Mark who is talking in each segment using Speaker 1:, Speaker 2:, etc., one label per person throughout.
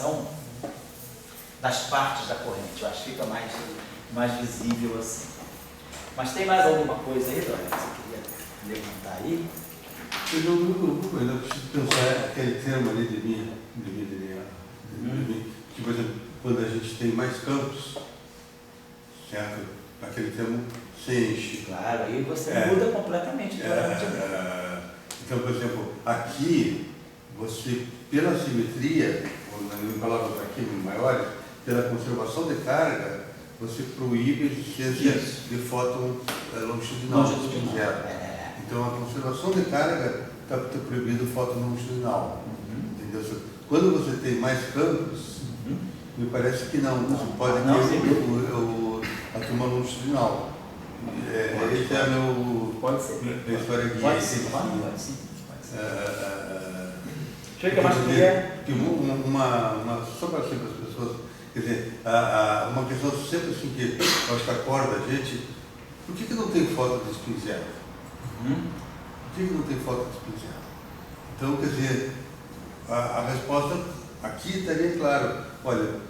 Speaker 1: consideração das partes da corrente. Eu acho que fica mais visível assim. Mas tem mais alguma coisa aí, Dória, que você queria levantar aí?
Speaker 2: Eu ainda preciso pensar aquele termo ali de linha, que, por exemplo, quando a gente tem mais campos, certo? Aquele termo se enche.
Speaker 1: Claro, aí você muda completamente.
Speaker 2: Então, por exemplo, aqui, você, pela simetria, ou em palavras aqui maiores, pela conservação de carga, você proíbe a existência de fóton longitudinal. Então, a conservação de carga está proibido o fóton longitudinal. Entendeu? Quando você tem mais campos, me parece que não, você pode ter a turma longitudinal. Esse é meu.
Speaker 1: Pode ser.
Speaker 2: Minha história guia.
Speaker 1: Pode ser. Chega mais
Speaker 2: só para sempre as pessoas, quer dizer, uma questão sempre assim que eu acho que acorda a gente, por que não tem foto de spin zero? Por que não tem foto de spin zero? Então, quer dizer, a resposta aqui estaria claro, olha,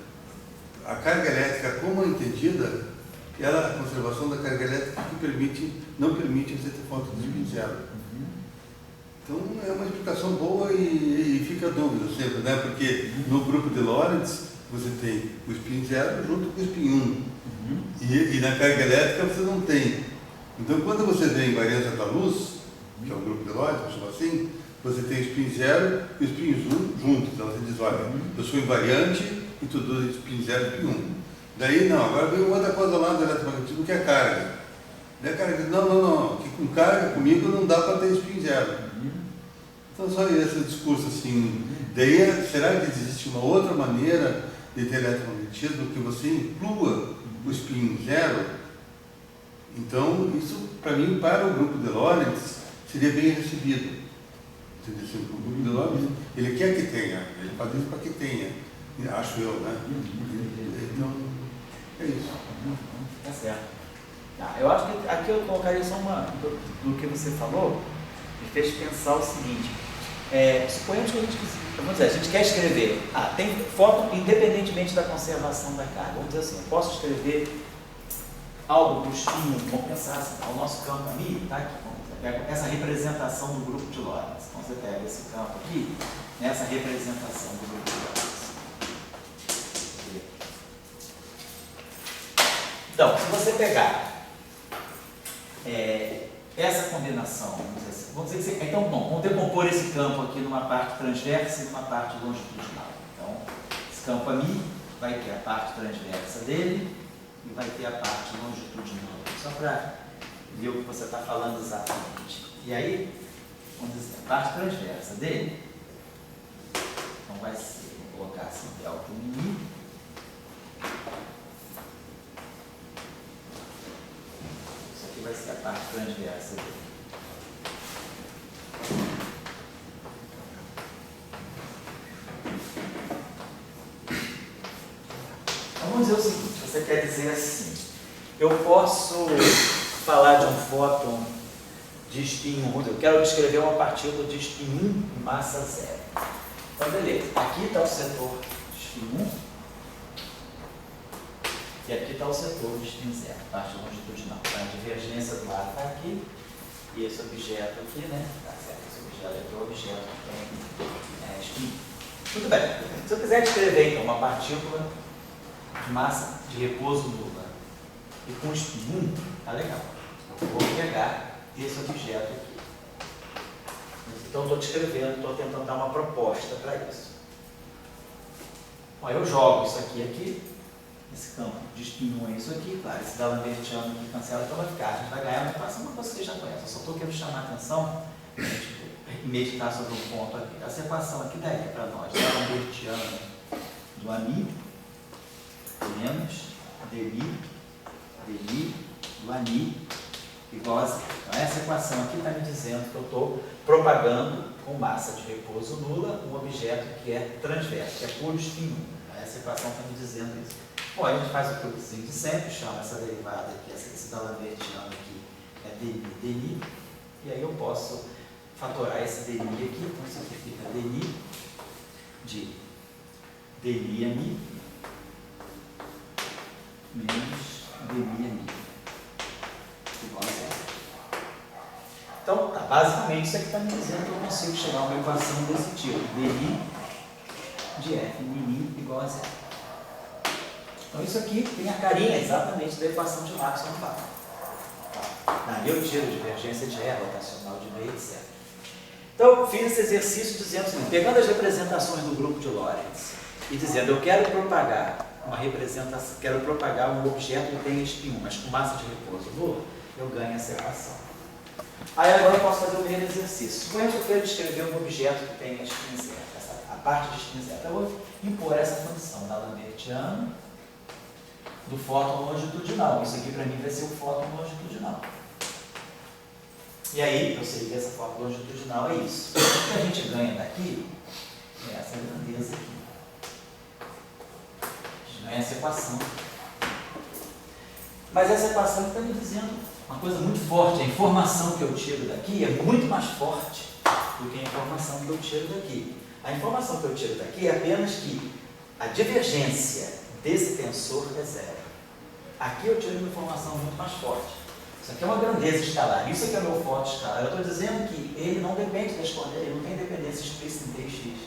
Speaker 2: a carga elétrica como entendida, ela, a conservação da carga elétrica que não permite você ter foto de spin zero. Então é uma explicação boa e fica a dúvida sempre, né? Porque no grupo de Lorentz você tem o spin zero junto com o spin 1. E na carga elétrica você não tem. Então quando você vê a invariância da luz, que é o grupo de Lorentz, assim, você tem o spin zero e o spin 1 juntos. Então você diz, olha, eu sou invariante e tu dou spin zero e spin 1. Daí não, agora vem uma outra coisa lá do eletromagnetismo que é a carga. Daí a carga diz, não, que com carga comigo não dá para ter spin zero. Então só esse discurso assim, daí será que existe uma outra maneira de ter eletromagnetismo que você inclua o spin zero? Então isso para mim, para o grupo de Lorentz, seria bem recebido. Entendeu? O grupo de Lorentz, ele quer que tenha, ele faz isso para que tenha, acho eu, né? Então, é isso.
Speaker 1: Tá certo. Eu acho que aqui eu colocaria só do que você falou, me fez pensar o seguinte, suponhamos que a gente quer escrever, tem fóton independentemente da conservação da carga, vamos dizer assim, eu posso escrever algo do spin 1, vamos pensar assim, o nosso campo ali, tá aqui, pega essa representação do grupo de Lorentz, então você pega esse campo aqui, nessa representação do grupo de Lorentz. Então, se você pegar essa combinação, vamos dizer que então, vamos decompor esse campo aqui numa parte transversa e numa parte longitudinal. Então, esse campo ali vai ter a parte transversa dele e vai ter a parte longitudinal. Só para ver o que você está falando exatamente. E aí, vamos dizer, a parte transversa dele, então vai ser, vou colocar assim, delta mi. Vai ser a parte transversa dele. Então, vamos dizer o seguinte, você quer dizer assim, eu posso falar de um fóton de spin 1, eu quero descrever uma partícula de spin 1 em massa zero. Então, beleza, aqui está o setor de spin 1, e aqui está o setor de spin zero, parte longitudinal. A divergência do lado está aqui, e esse objeto aqui, né? Tá certo, esse objeto aqui é o objeto que tem spin. Muito bem. Se eu quiser descrever, então, uma partícula de massa de repouso nula e com spin 1, tá legal. Eu vou pegar esse objeto aqui. Então, estou descrevendo, estou tentando dar uma proposta para isso. Bom, eu jogo isso aqui. Esse campo de spin 1 é isso aqui, claro, esse D'Alembertiano aqui cancela, então vai ficar, a gente vai ganhar uma equação, uma coisa que você já conhece, eu só estou querendo chamar a atenção, meditar sobre um ponto aqui. Essa equação aqui daria para nós, D'Alembertiano do Ami, menos dmi do Ani, igual a zero. Então essa equação aqui está me dizendo que eu estou propagando com massa de repouso nula um objeto que é transverso, que é puro spin 1. Essa equação está me dizendo isso. Bom, a gente faz o truquezinho de sempre, chama essa derivada aqui, esse D'Alembertiano aqui, é dni, e aí eu posso fatorar esse dni aqui, então isso aqui fica dni de dmi menos dmi igual a zero. Então, tá, basicamente isso aqui está me dizendo que eu consigo chegar a uma equação desse tipo, dmi de f min igual a zero. Então isso aqui tem a carinha exatamente da equação de Maxwell. Daí eu tiro divergência de E, rotacional de V, etc. Então eu fiz esse exercício dizendo o seguinte, pegando as representações do grupo de Lorentz e dizendo, eu quero propagar uma representação, quero propagar um objeto que tem spin 1, mas com massa de repouso nula, eu ganho essa equação. Aí agora eu posso fazer o mesmo exercício. Suponhamos que eu quero descrever um objeto que tem spin 0, a parte de spin 0. Eu vou impor essa condição da Lambertiana do fóton longitudinal. Isso aqui para mim vai ser o fóton longitudinal. E aí, eu sei que essa fórmula longitudinal é isso. O que a gente ganha daqui é essa grandeza aqui. A gente ganha essa equação. Mas essa equação está me dizendo uma coisa muito forte. A informação que eu tiro daqui é muito mais forte do que a informação que eu tiro daqui. A informação que eu tiro daqui é apenas que a divergência desse tensor é zero. Aqui eu tiro uma informação muito mais forte. Isso aqui é uma grandeza escalar. Isso aqui é o meu fóton escalar. Eu estou dizendo que ele não depende da escolha, ele não tem dependência explícita em dx.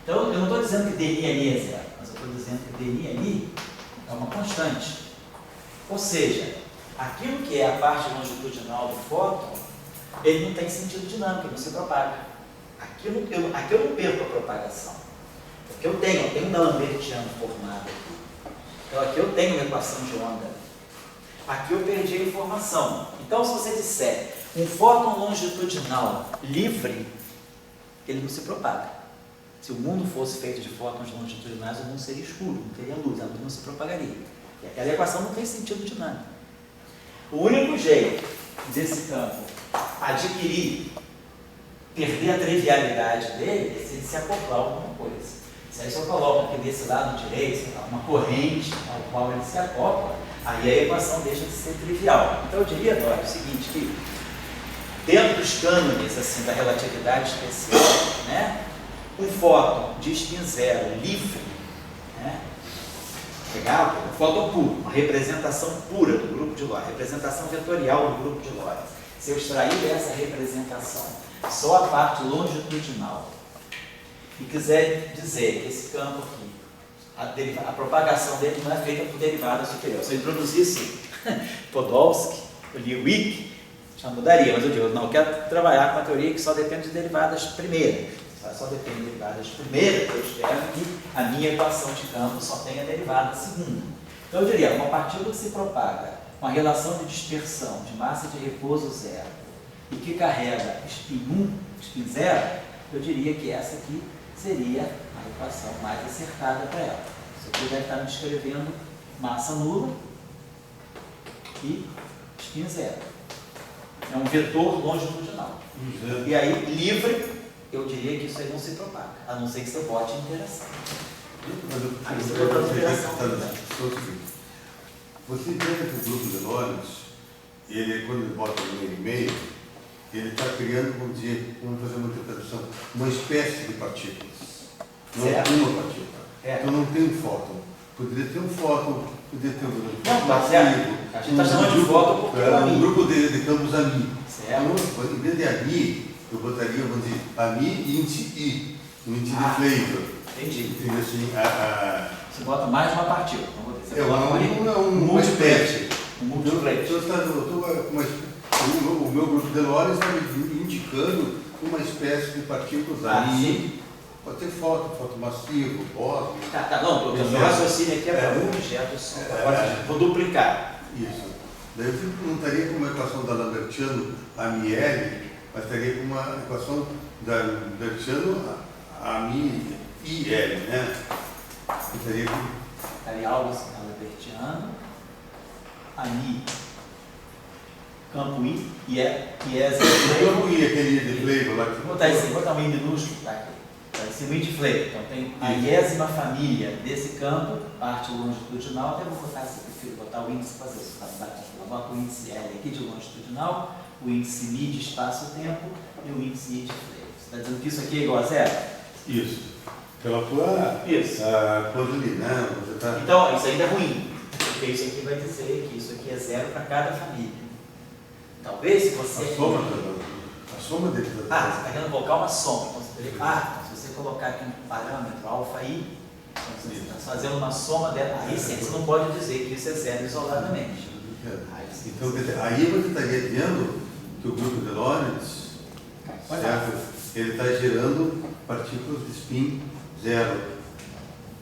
Speaker 1: Então, eu não estou dizendo que dni ali é zero, mas eu estou dizendo que dni ali é uma constante. Ou seja, aquilo que é a parte longitudinal do fóton, ele não tem sentido dinâmico, ele não se propaga. Aqui eu não perco a propagação. Porque eu tenho um lambertiano formado aqui. Então, aqui eu tenho uma equação de onda. Aqui eu perdi a informação. Então, se você disser um fóton longitudinal livre, ele não se propaga. Se o mundo fosse feito de fótons longitudinais, o mundo seria escuro, não teria luz, a luz não se propagaria. E aquela equação não tem sentido dinâmico. O único jeito desse campo perder a trivialidade dele, é se ele se acoplar a alguma coisa. Se aí eu coloco aqui desse lado direito, uma corrente ao qual ele se acopla, aí a equação deixa de ser trivial. Então eu diria, Dória, o seguinte, que dentro dos cânones assim, da relatividade especial, né, um fóton de spin zero livre, né, pegar um fóton puro, uma representação pura do grupo de Lorentz, representação vetorial do grupo de Lorentz. Se eu extrair dessa representação só a parte longitudinal e quiser dizer que esse campo aqui, a propagação dele não é feita por derivada superior. Se eu introduzisse Podolsky, Lewick, já mudaria, mas eu digo, não, eu quero trabalhar com uma teoria que só depende de derivadas primeiras. Só depende de derivadas primeiras, eu espero que a minha equação de campo só tenha derivada segunda. Então eu diria, uma partícula que se propaga com a relação de dispersão de massa de repouso zero e que carrega spin 1, spin 0, eu diria que essa aqui seria a equação mais acertada para ela. Isso aqui deve estar me descrevendo massa nula e spin 0. É um vetor longitudinal. E aí, livre, eu diria que isso aí não se propaga, a não ser que você bote interação. Aí você botou interação.
Speaker 2: Você entende que o grupo de Lorentz, ele, quando ele bota no meio, ele está criando, vamos fazer uma interpretação, uma espécie de partículas. Não uma partícula. Então não tem um fóton. Poderia ter um fóton, poderia ter um grupo.
Speaker 1: Não, tá certo. A gente está chamando de fóton porque é
Speaker 2: um grupo de campos AMI.
Speaker 1: Certo.
Speaker 2: Então, em vez de AMI, eu botaria, vamos dizer, AMI e índice I, um índice de Flavor.
Speaker 1: Entendi.
Speaker 2: Assim,
Speaker 1: você bota mais uma partícula. Você
Speaker 2: uma espécie.
Speaker 1: Um multiplete.
Speaker 2: O meu grupo de Lorentz está me indicando uma espécie de partículas AMI. Pode ter foto massivo, bósforo.
Speaker 1: Não, o meu raciocínio aqui é para um objeto só. Vou duplicar.
Speaker 2: Isso. Daí eu não estaria com uma equação da Lambertiano AMI-L, mas estaria com uma equação da Lambertiano AMI-IL, né? Estaria com...
Speaker 1: Estaria algo assim, Lambertiano, AMI, campo I, e é
Speaker 2: campo I, aquele de Flavor lá.
Speaker 1: Vou botar um I minúsculo, tá aqui. Vai ser o I de Flavor. Então tem a iésima família desse campo, parte longitudinal, até vou botar, se eu prefiro botar o índice, fazer isso, eu boto o índice L aqui de longitudinal, o índice Mi de espaço-tempo e o índice I de Flavor. Você está dizendo que isso aqui é igual a zero?
Speaker 2: Isso. Pela tua
Speaker 1: Isso.
Speaker 2: coisa ali, né? Você tá...
Speaker 1: Então, isso ainda é ruim, porque isso aqui vai dizer que isso aqui é 0 para cada família. Talvez se você...
Speaker 2: A soma dele.
Speaker 1: você está querendo colocar uma soma. Então, se você colocar aqui um parâmetro alfa-i, então você está fazendo uma soma dela, aí sim, você não pode dizer que isso é 0 isoladamente.
Speaker 2: Então, quer dizer, aí você estaria dizendo que o grupo de Lorentz, certo? Ele está gerando partículas de spin 0.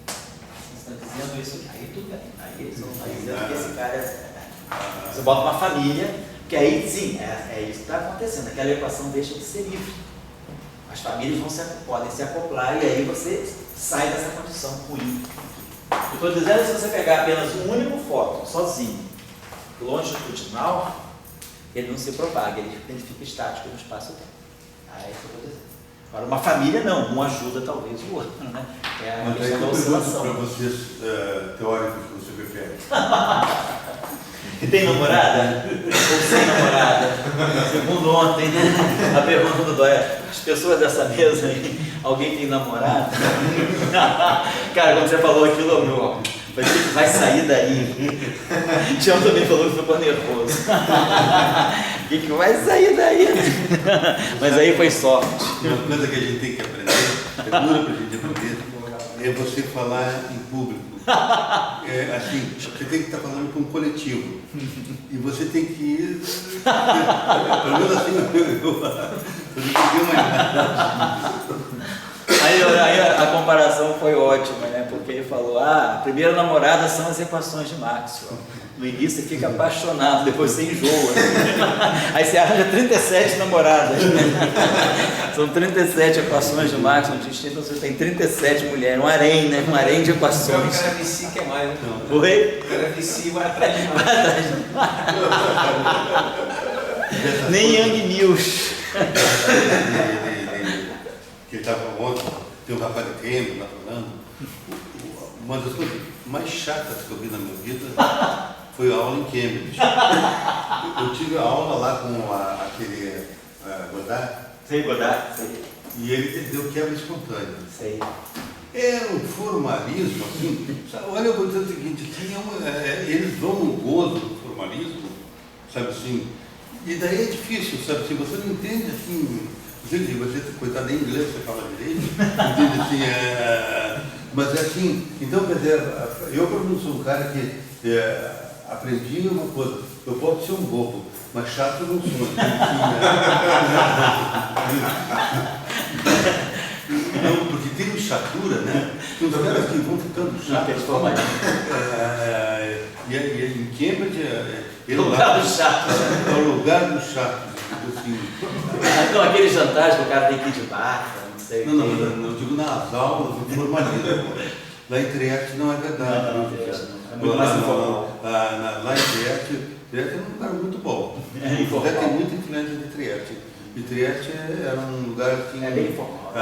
Speaker 1: Você está dizendo isso, aí tudo bem. Aí você não está dizendo que esse cara é... Você bota uma família, que aí sim, é isso que está acontecendo. Aquela equação deixa de ser livre. As famílias podem se acoplar e aí você sai dessa condição ruim. Eu estou dizendo que se você pegar apenas um único fóton, sozinho, longitudinal, ele não se propaga, ele fica estático no espaço-tempo. É isso que eu estou dizendo. Agora, uma família não, um ajuda talvez o outro, né? É a questão da oscilação.
Speaker 2: Para vocês, teóricos que você prefere.
Speaker 1: E tem namorada? Ou sem namorada? Segundo ontem, né? A pergunta do Dóia, as pessoas dessa mesa aí, alguém tem namorada? Cara, quando você falou aquilo, meu, vai sair daí. Tião também falou que ficou nervoso. O que vai sair daí? Mas aí foi sorte.
Speaker 2: Uma coisa que a gente tem que aprender, é dura para a gente aprender, é você falar em público. Assim, você tem que estar falando com um coletivo. E você tem que ir. Pelo menos assim, eu não tenho mais.
Speaker 1: Aí a comparação foi ótima, né? Porque ele falou, a primeira namorada são as equações de Maxwell. No início você fica apaixonado, depois você enjoa. Aí você arranja 37 namoradas. São 37 equações de Maxwell distintas, você tem 37 mulheres, um harém, né? Um harém de equações.
Speaker 3: O cara vicia que é mais, né?
Speaker 1: Oi?
Speaker 3: O cara vicia e vai atrás de
Speaker 1: Vai atrás de nem Young News.
Speaker 2: Que ele estava ontem, tem um rapaz de Cambridge lá falando. Uma das coisas mais chatas que eu vi na minha vida foi a aula em Cambridge. Eu tive a aula lá com aquele Godard.
Speaker 1: Sei, Godard, sei.
Speaker 2: E ele deu quebra espontânea.
Speaker 1: Sei.
Speaker 2: É um formalismo, assim. Olha, eu vou dizer o seguinte, assim, eles vão no gozo do formalismo, sabe assim? E daí é difícil, sabe assim, você não entende assim. Você, coitado, em inglês você fala direito, entende assim, mas é assim, então, quer dizer, eu por exemplo sou um cara que aprendi uma coisa, eu posso ser um bobo, mas chato eu não sou. Não, porque tem chatura, né? Tem uns caras que vão ficando chatos. E em Cambridge,
Speaker 1: é o lugar do chato.
Speaker 2: É o lugar do chato. Assim.
Speaker 1: Então, aqueles jantares que o cara tem que ir de barca, não sei.
Speaker 2: Não, eu digo nas aulas, no formalismo. Lá em Trieste não é verdade.
Speaker 1: Não, é muito mais informal.
Speaker 2: Lá em Trieste é um lugar muito bom. Até tem muita influência de Trieste. E Trieste era um lugar assim,
Speaker 1: bem informal.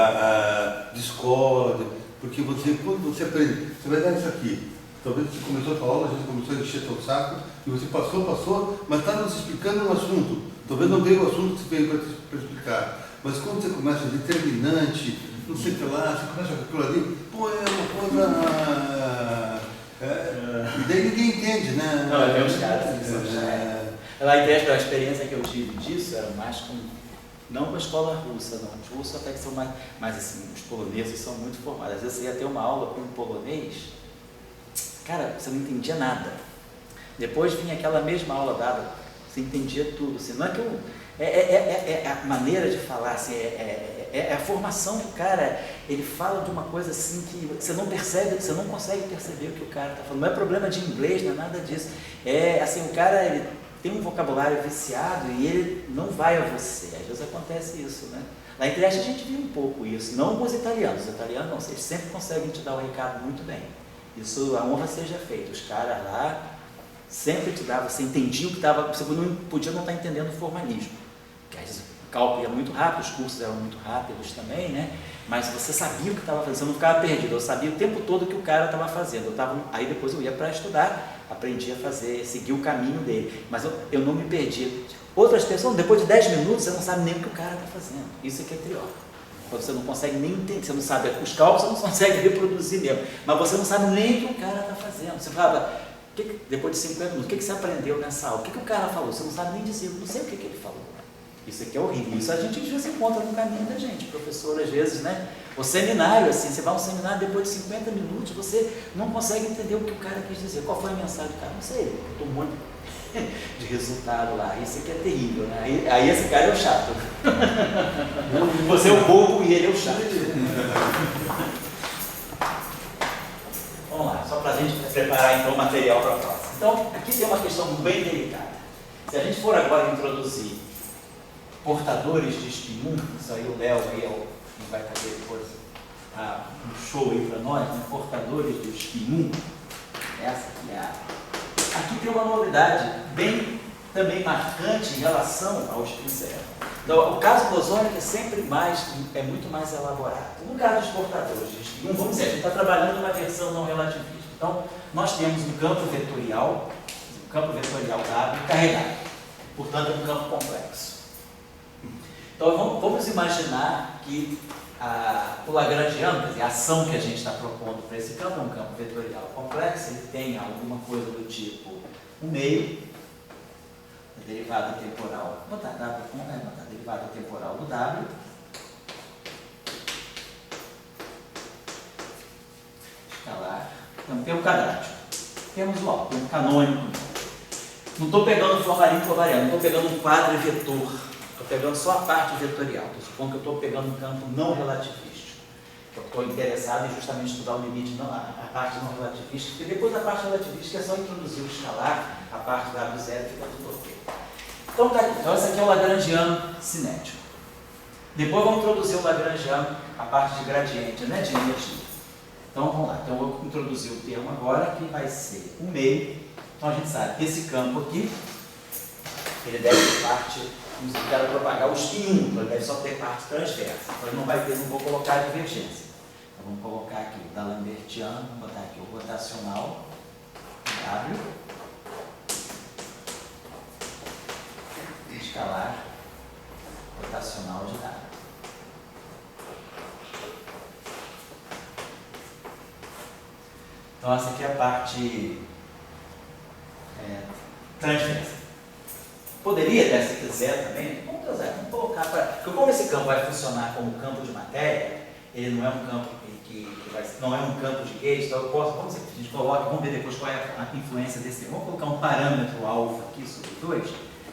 Speaker 2: De escola, porque quando você aprende, você vai dar isso aqui. Talvez você começou a tua aula, a gente começou a encher seu saco, e você passou, mas está nos explicando um assunto. Talvez não veio o assunto que você veio para explicar. Mas quando você começa determinante, não sei o que lá, você começa com aquilo ali, pô, é uma coisa. E daí ninguém entende, né?
Speaker 1: Não, tem uns caras que são Lá em Trieste, a experiência que eu tive disso era mais com. Não com a escola russa, não. Os russos até que são mais. Mas assim, os poloneses são muito formados. Às vezes você ia ter uma aula com um polonês, cara, você não entendia nada. Depois vinha aquela mesma aula dada, você entendia tudo. Assim, não é que eu. É a maneira de falar, assim, é a formação do cara. Ele fala de uma coisa assim que você não percebe, você não consegue perceber o que o cara está falando. Não é problema de inglês, não é nada disso. É assim, o cara ele tem um vocabulário viciado e ele não vai a você. Às vezes acontece isso, né? Lá em Trieste a gente viu um pouco isso, não com os italianos. Os italianos não, eles sempre conseguem te dar o recado muito bem. Isso, a honra seja feita. Os caras lá sempre te davam, você entendia o que estava, você não podia não estar entendendo o formalismo. Porque às vezes o cálculo ia muito rápido, os cursos eram muito rápidos também, né? Mas você sabia o que estava fazendo, você não ficava perdido. Eu sabia o tempo todo o que o cara estava fazendo. Aí depois eu ia para estudar, aprendi a fazer, seguir o caminho dele. Mas eu não me perdi. Outras pessoas, depois de 10 minutos, você não sabe nem o que o cara está fazendo. Isso é que é triólogo. Você não consegue nem entender, você não sabe os cálculos, você não consegue reproduzir mesmo, mas você não sabe nem o que o cara está fazendo. Você fala, depois de 50 minutos, o que você aprendeu nessa aula? O que o cara falou? Você não sabe nem dizer, eu não sei o que ele falou. Isso aqui é horrível. Isso a gente às vezes encontra no caminho da gente. Professor, às vezes, né? O seminário, assim, você vai a um seminário, depois de 50 minutos, você não consegue entender o que o cara quis dizer. Qual foi a mensagem do cara? Não sei, eu estou muito de resultado lá. Isso aqui é terrível, né? Aí esse cara é o chato. Você é o bobo e ele é o chato. Vamos lá, só para a gente preparar então o material para a próxima. Então, aqui tem uma questão bem delicada. Se a gente for agora introduzir portadores de espinhum, isso aí o Léo aí vai fazer depois um show aí para nós, né? Portadores de espinhum. Essa aqui é Aqui tem uma novidade bem também marcante em relação ao espinzelo. Então, o caso bosônico é muito mais elaborado. No caso dos portadores de espinhum, vamos dizer, a gente está trabalhando uma versão não relativista. Então, nós temos um campo vetorial W carregado. Portanto, é um campo complexo. Então, vamos imaginar que o lagrangiano, quer dizer, a ação que a gente está propondo para esse campo é um campo vetorial complexo, ele tem alguma coisa do tipo um meio, a derivada temporal, vou botar W, botar a derivada temporal do W, escalar, então tem um quadrático, temos tem um canônico, não estou pegando formarinho covariano, não estou pegando um quadrivetor, estou pegando só a parte vetorial. Estou supondo que eu estou pegando um campo não relativístico. Eu estou interessado em justamente estudar o limite, não, a parte não relativística, porque depois da parte relativística é só introduzir o escalar, a parte W0 fica tudo ok. Então, tá aqui. Então, esse aqui é o lagrangiano cinético. Depois vamos introduzir o lagrangiano, a parte de gradiente, né, de energia. Então, vamos lá. Então, eu vou introduzir o termo agora, que vai ser o meio. Então, a gente sabe que esse campo aqui, ele deve ter parte, eu quero propagar o espinho, então ele deve só ter parte transversa. Então, ele não vai ter, não vou colocar a divergência. Então, vamos colocar aqui o d'Alembertiano, vamos botar aqui o rotacional, W, escalar, rotacional de W. Então, essa aqui é a parte transversa. Poderia, se quiser também, vamos colocar para. Porque como esse campo vai funcionar como campo de matéria, ele não é um campo não é um campo de gauge, então eu posso, vamos dizer, a gente coloca, vamos ver depois qual é a influência desse termo. Vamos colocar um parâmetro alfa aqui sobre 2,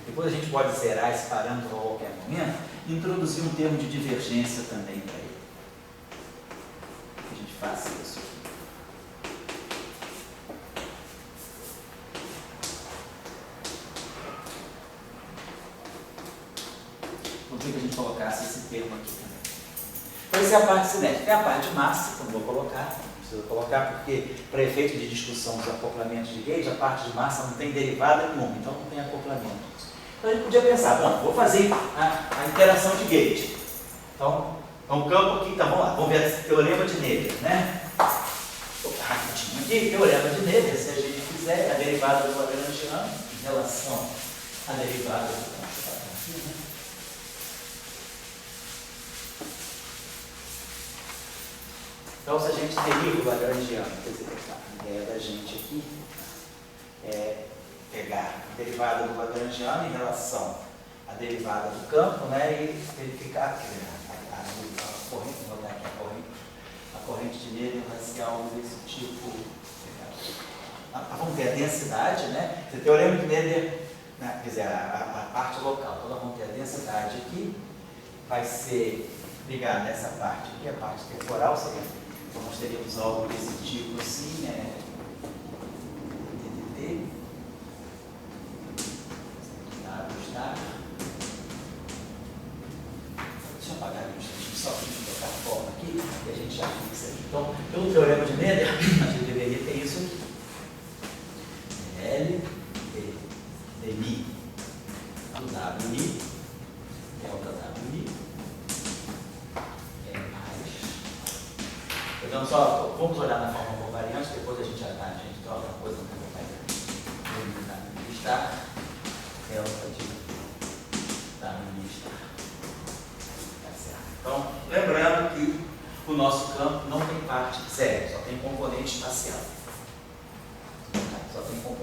Speaker 1: depois a gente pode zerar esse parâmetro a qualquer momento e introduzir um termo de divergência também para ele. Que a gente faça isso aqui. Vou ver que a gente colocasse esse termo aqui também. Então, essa é a parte cinética. Tem a parte de massa, que eu não vou colocar, não preciso colocar, porque para efeito de discussão dos acoplamentos de gauge, a parte de massa não tem derivada nenhuma, então não tem acoplamento. Então a gente podia pensar, bom, vou fazer a interação de gauge. Então, o campo aqui, então vamos lá, vamos ver esse teorema de Nevier, né? Rapidinho aqui, teorema de Nevier, se a gente fizer a derivada do lagrangiano em relação à derivada do Então, se a gente deriva o lagrangiano, quer dizer, a ideia da gente aqui é pegar a derivada do lagrangiano em relação à derivada do campo, né, e verificar a corrente, vou botar aqui a corrente de Nevier vai ser algo desse tipo. Vamos ver a densidade, né? O teorema de Nevier, né, quer dizer, a parte local, então nós vamos ter a densidade aqui, vai ser ligada nessa parte aqui, a parte temporal, seria. Então, nós teríamos algo desse tipo assim, TTT, ajustar. Deixa eu apagar aqui um instantinho, só para a gente botar a forma aqui, e a gente já fixa aqui. Então, pelo teorema de Nevier, a gente deveria ter isso aqui. L, D, Mi, do WI, delta WI, mais. Então, só vamos olhar na forma covariante.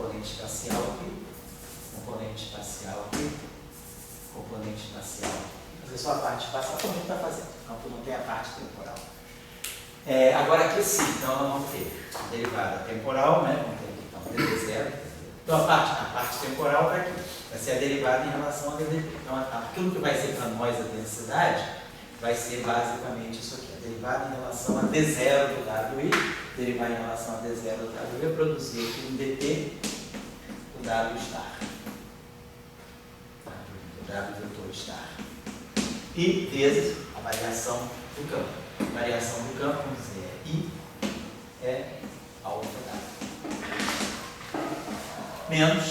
Speaker 1: componente espacial aqui, componente espacial aqui, componente espacial aqui. Fazer só a parte espacial, como a gente está fazendo, então tu não tem a parte temporal. Agora aqui sim, então nós vamos ter a derivada temporal, né? Vamos ter aqui então dv0. Então a parte temporal está aqui, vai ser a derivada em relação a dv. Então aquilo que vai ser para nós a densidade vai ser basicamente isso aqui, a derivada em relação a d0 do wi, derivar em relação a d0 do wi, produzir aqui um dt do w star, do w vetor star. E vezes a variação do campo. A variação do campo, vamos dizer, I é alfa W. Menos,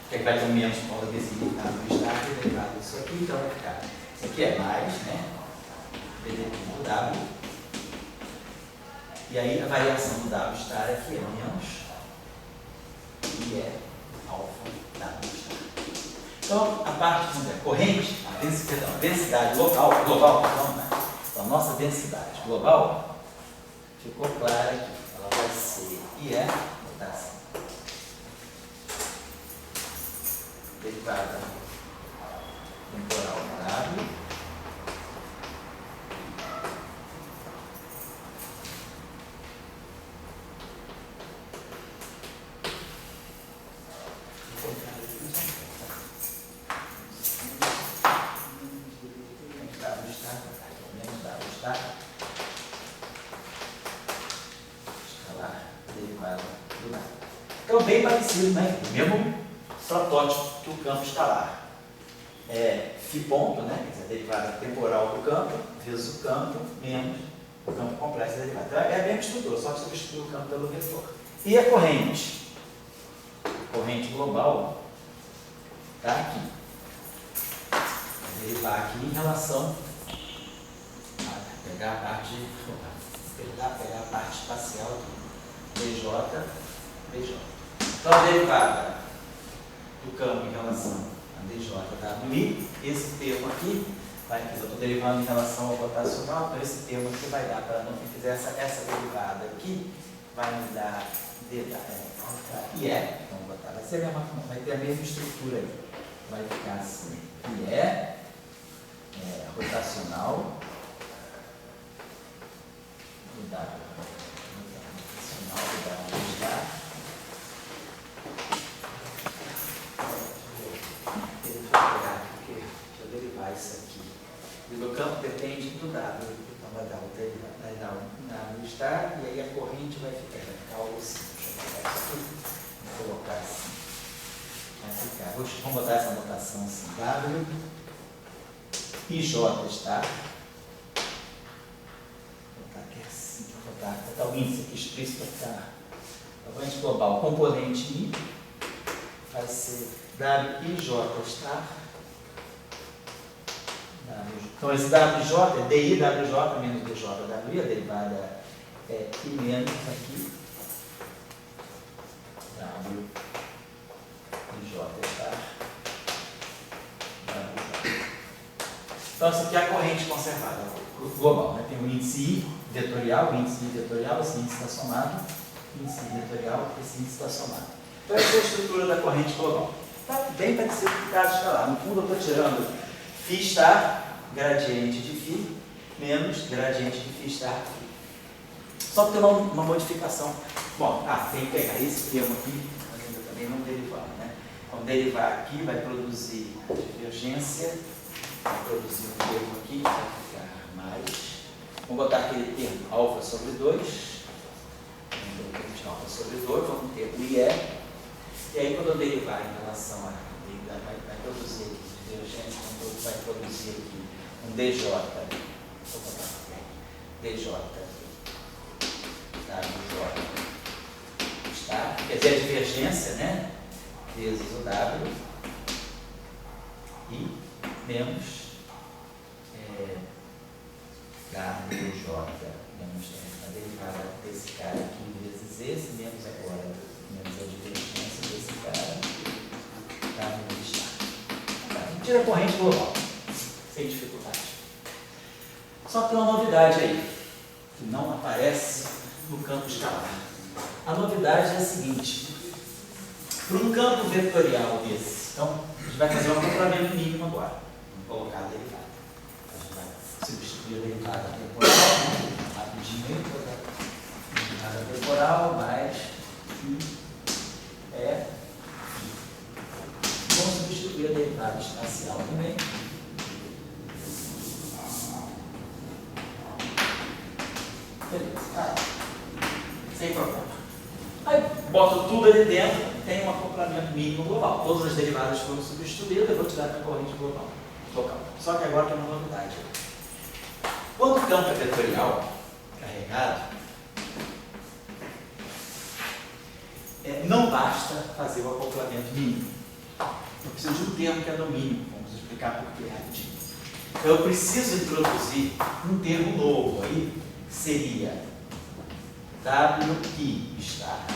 Speaker 1: que vai ter um menos por causa desse significado do estar, que é derivado disso aqui, então vai ficar. Isso aqui é mais, né? dt do W. E aí a variação do W star aqui é menos, e é alfa W star. Então, a parte corrente, a densidade global, então, a nossa densidade global ficou clara aqui. Ela vai ser IE, botar assim, derivada temporal W, então, bem parecido, né? O mesmo protótipo que o campo escalar. Φ ponto, né? Quer dizer, a derivada temporal do campo, vezes o campo, menos o campo complexo da derivada. Então, é a mesma estrutura, só que substitui o campo pelo vetor. E a corrente? A corrente global está aqui. Vai derivar aqui em relação a pegar a parte espacial aqui. dj. Então, a derivada do campo em relação a dj wi, esse termo aqui, eu estou derivando em relação ao rotacional, então esse termo aqui vai dar, para não fizer essa derivada aqui, vai me dar IE, então vai ter a mesma estrutura aí, vai ficar assim, IE, rotacional, do W, isso aqui. E o meu campo depende do W. Então vai dar um W star, e aí a corrente vai ficar algo assim. Deixa eu botar isso aqui. Vou colocar assim. Vai ficar. Vamos botar essa notação assim. W e J star. Vou botar aqui assim. Vou botar o índice aqui explícito para ficar. A corrente global, componente I vai ser W e J star. Então, esse WJ é DI WJ menos DJ WI, a derivada é I menos aqui W DJ star WJ. Então, isso aqui é a corrente conservada global, né? Tem o índice I vetorial, esse índice está somado, índice vetorial, esse índice está somado. Então, essa é a estrutura da corrente global. Está bem parecido com o caso escalar. No fundo, eu estou tirando φ star, gradiente de φ, menos gradiente de φ star φ. Só porque uma modificação. Bom, tem que pegar esse termo aqui, mas ainda também não derivar, né? Então, derivar aqui vai produzir a divergência, vai produzir um termo aqui, que vai ficar mais. Vamos botar aquele termo alfa sobre 2. Alfa sobre 2, vamos ter o IE. E aí, quando eu derivar em relação a vai produzir aqui divergência, vai produzir aqui um DJ, vou botar aqui, DJ, WJ, está, quer dizer, a divergência, né, vezes o W, e menos WJ, menos a derivada desse cara aqui vezes esse, menos agora, menos a divergência desse cara, W está. Tira a corrente global, sem dificuldade. Só que tem uma novidade aí, que não aparece no campo escalar. A novidade é a seguinte: Para um campo vetorial desse, então, a gente vai fazer um acoplamento mínimo agora. Vamos colocar a derivada. A gente vai substituir a derivada temporal, rapidinho aí, derivada temporal mais é. Vamos substituir a derivada espacial também. Beleza, tá. Sem problema. Aí boto tudo ali dentro, tem um acoplamento mínimo global. Todas as derivadas foram substituídas, eu vou tirar a corrente global. Local. Só que agora tem uma novidade. Quando o campo é vetorial, carregado, não basta fazer o acoplamento mínimo. Eu preciso de um termo que é do mínimo. Vamos explicar por que rapidinho. Então eu preciso introduzir um termo novo aí, que seria WI está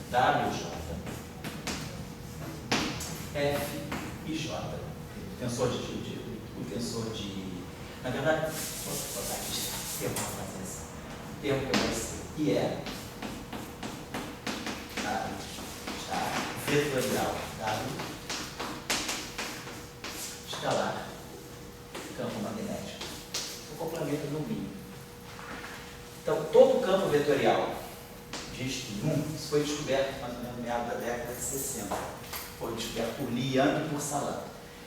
Speaker 1: WJ F e J. O tensor de. Na verdade, vou botar aqui termo para fazer isso. O termo que vai ser IE está vetorial W escalar campo magnético. O complemento no mínimo. Então, todo o campo vetorial de espinho, isso foi descoberto mais ou menos no meado da década de 60. Foi descoberto por Li Yang e por Salam.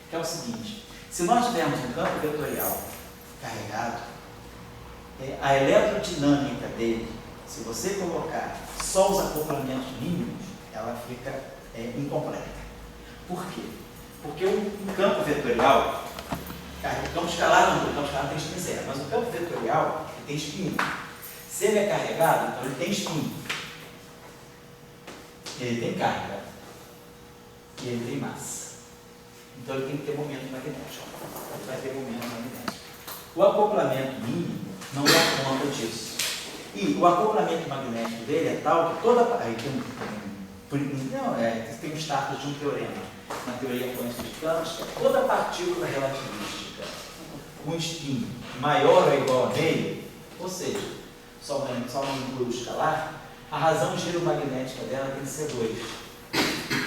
Speaker 1: Que é o seguinte: se nós tivermos um campo vetorial carregado, a eletrodinâmica dele, se você colocar só os acoplamentos mínimos, ela fica incompleta. Por quê? Porque um campo vetorial, o campo escalar não, o campo escalar tem spin zero, mas o campo vetorial tem spin 1. Se ele é carregado, então ele tem spin. Ele tem carga. E ele tem massa. Então ele tem que ter momento magnético. Ele vai ter momento magnético. O acoplamento mínimo não dá conta disso. E o acoplamento magnético dele é tal que toda. Aí tem um status de um teorema na teoria quântica de campos, que toda partícula relativística com spin maior ou igual a meio, ou seja, só um núcleo escalar, a razão giromagnética dela tem que ser 2.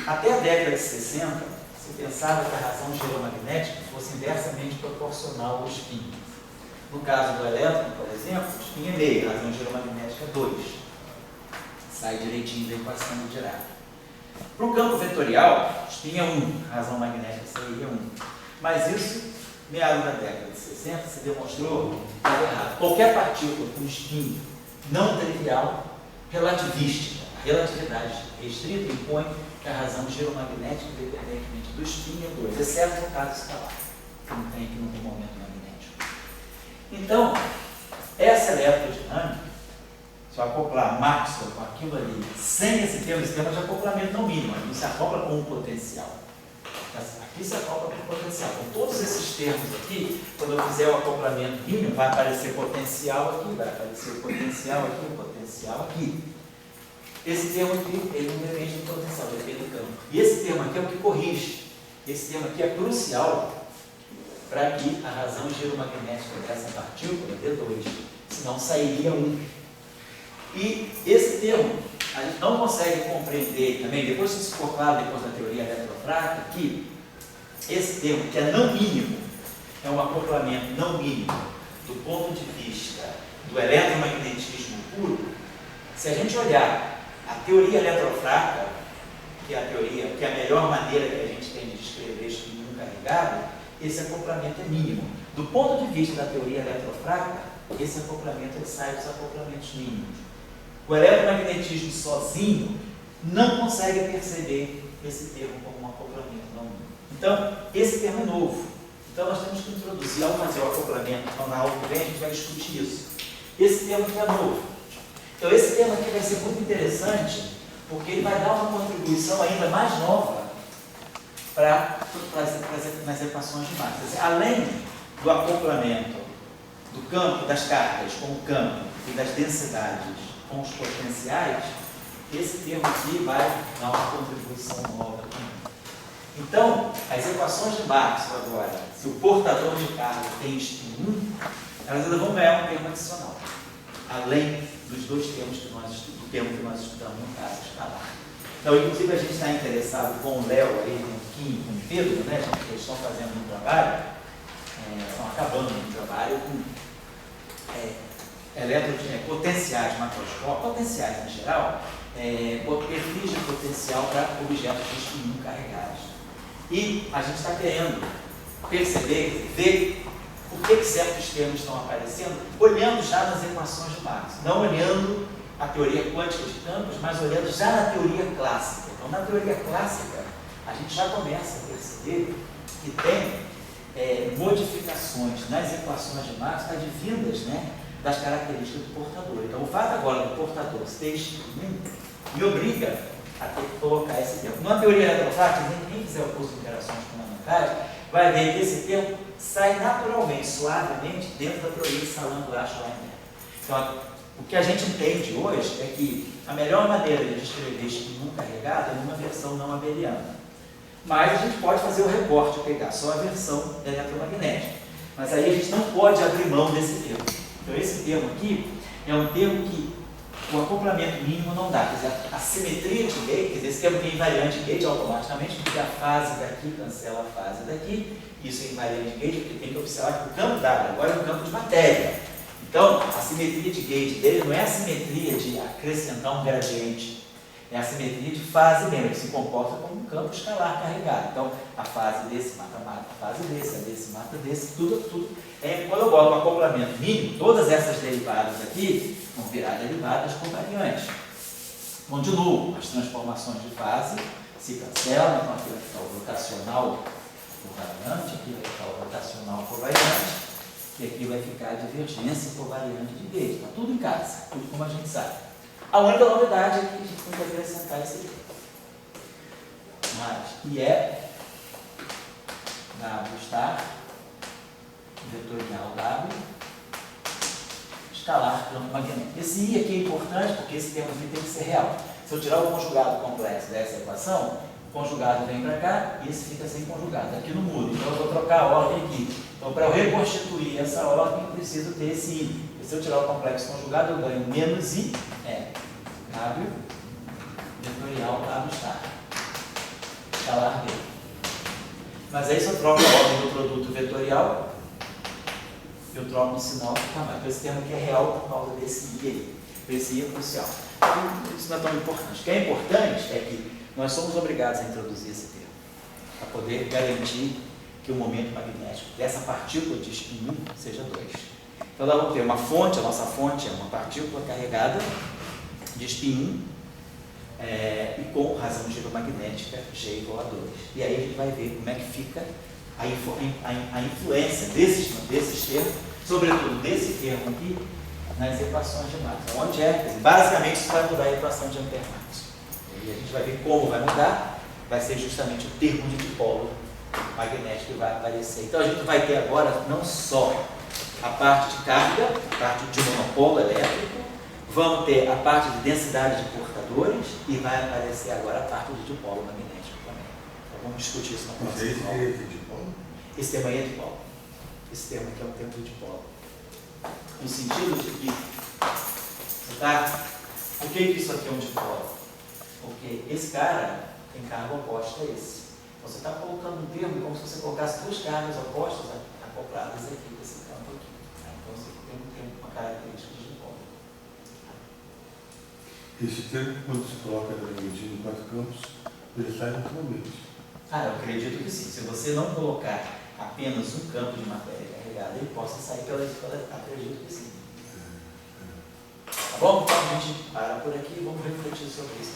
Speaker 1: Até a década de 60, se pensava que a razão giromagnética fosse inversamente proporcional ao spin. No caso do elétron, por exemplo, o spin é meio, a razão giromagnética é 2. Sai direitinho da equação de Dirac. Para o campo vetorial, o spin é 1, a razão magnética seria 1. Mas isso, meado da década de 60, se demonstrou que era errado. Qualquer partícula com spin não trivial, relativística, a relatividade restrita impõe que a razão giromagnética, independentemente do spin, é 2, exceto no caso escalar, que não tem momento magnético. Então, essa eletrodinâmica, se eu acoplar Maxwell com aquilo ali, sem esse termo de acoplamento não mínimo, não se acopla com um potencial. Aqui se acopla com potencial. Com todos esses termos aqui, quando eu fizer o acoplamento mínimo, vai aparecer potencial aqui, vai aparecer potencial aqui, potencial aqui. Esse termo aqui, ele não depende do potencial, depende do campo. E esse termo aqui é o que corrige. Esse termo aqui é crucial para que a razão giromagnética dessa partícula dê 2, senão sairia 1. E esse termo, a gente não consegue compreender também, depois que isso ficou claro, depois da teoria eletrofrágil, que esse termo, que é não mínimo, é um acoplamento não mínimo do ponto de vista do eletromagnetismo puro. Se a gente olhar a teoria eletrofrágil, que é a teoria, que é a melhor maneira que a gente tem de descrever espinho carregado, esse acoplamento é mínimo. Do ponto de vista da teoria eletrofrágil, esse acoplamento ele sai dos acoplamentos mínimos. O eletromagnetismo sozinho não consegue perceber esse termo como um acoplamento não mínimo. Então, esse termo é novo. Então, nós temos que introduzir, ao fazer o acoplamento, então, na aula que vem, a gente vai discutir isso. Esse termo aqui é novo. Então, esse termo aqui vai ser muito interessante, porque ele vai dar uma contribuição ainda mais nova para nas equações de massa. Além do acoplamento do campo das cargas com o campo e das densidades com os potenciais, esse termo aqui vai dar uma contribuição nova também. Então, as equações de Maxwell agora, se o portador de carga tem spin 1, elas ainda vão ganhar um termo adicional, além dos dois termos do termo que nós estudamos no caso escalar. Então, inclusive, a gente está interessado com o Léo, aí, com o Kim, com o Pedro, né, eles estão fazendo um trabalho, estão acabando um trabalho com potenciais macroscópicos, potenciais em geral, perfis de potencial para objetos de espinho carregados. E a gente está querendo perceber, ver por que certos termos estão aparecendo, olhando já nas equações de Marx, não olhando a teoria quântica de campos, mas olhando já na teoria clássica. Então, na teoria clássica, a gente já começa a perceber que tem modificações nas equações de Marx advindas, né, das características do portador. Então, o fato agora do portador ser espinho me obriga a ter que colocar esse termo. Numa teoria retrofrágil, quem fizer o curso de interações fundamentais vai ver que esse termo sai naturalmente, suavemente, dentro da teoria de Salant-Schweinberg. Então, o que a gente entende hoje é que a melhor maneira de descrever espinho carregado é numa versão não abeliana. Mas a gente pode fazer o recorte, pegar só a versão eletromagnética. Mas aí a gente não pode abrir mão desse termo. Então, esse termo aqui é um termo que o acoplamento mínimo não dá. Quer dizer, a simetria de gate, quer dizer, esse termo tem invariante de gate automaticamente, porque a fase daqui cancela a fase daqui. Isso é invariante de gate, porque tem que observar que o campo d'água agora é um campo de matéria. Então, a simetria de gate dele não é a simetria de acrescentar um gradiente, é a simetria de fase mesmo, ele se comporta como um campo escalar carregado. Então, a fase desse mata a fase desse, a desse mata desse, tudo. Quando eu boto um acoplamento mínimo, todas essas derivadas aqui vão virar derivadas covariantes. Continuam, as transformações de fase se cancelam, então aqui vai ficar o rotacional covariante, aqui vai ficar o rotacional covariante, e aqui vai ficar a divergência covariante de gate. Está tudo em casa, tudo como a gente sabe. A única novidade é que a gente tem que acrescentar esse aqui. Mas, que é W está vetorial W escalar campo magnético. Esse I aqui é importante porque esse termo aqui tem que ser real. Se eu tirar o conjugado complexo dessa equação, o conjugado vem para cá e esse fica sem conjugado. Aqui não muda, então eu vou trocar a ordem aqui. Então, para eu reconstituir essa ordem, eu preciso ter esse I. E se eu tirar o complexo conjugado, eu ganho menos I, W vetorial W estar escalar B. Mas aí se eu troco a ordem do produto vetorial, eu troco o sinal, então esse termo aqui é real por causa desse I aí. Esse I é crucial. Isso não é tão importante. O que é importante é que nós somos obrigados a introduzir esse termo, para poder garantir que o momento magnético dessa partícula de espinho seja 2. Então nós vamos ter uma fonte, a nossa fonte é uma partícula carregada de espinho e com razão giromagnética G igual a 2. E aí a gente vai ver como é que fica a influência desses termos, sobretudo desse termo aqui, nas equações de Marx. Onde basicamente isso vai mudar a equação de Ampère-Marx. E a gente vai ver como vai mudar, vai ser justamente o termo de dipolo magnético que vai aparecer. Então a gente vai ter agora não só a parte de carga, a parte de monopolo elétrico, vamos ter a parte de densidade de portadores e vai aparecer agora a parte de dipolo magnético também. Então vamos discutir isso na próxima aula. Esse termo aí é dipolo. Esse termo aqui é um termo de dipolo. No sentido de que, por que isso aqui é um dipolo? Porque esse cara tem carga oposta a esse. Então você está colocando um termo como se você colocasse duas cargas opostas acopladas aqui desse campo aqui. Então você tem uma característica de dipolo.
Speaker 2: Esse termo, quando se coloca dividido em 4 campos, ele sai naturalmente.
Speaker 1: Eu acredito que sim. Se você não colocar apenas um campo de matéria carregada, ele possa sair pela escola, acredito que sim. Tá bom? Então a gente para por aqui e vamos refletir sobre isso.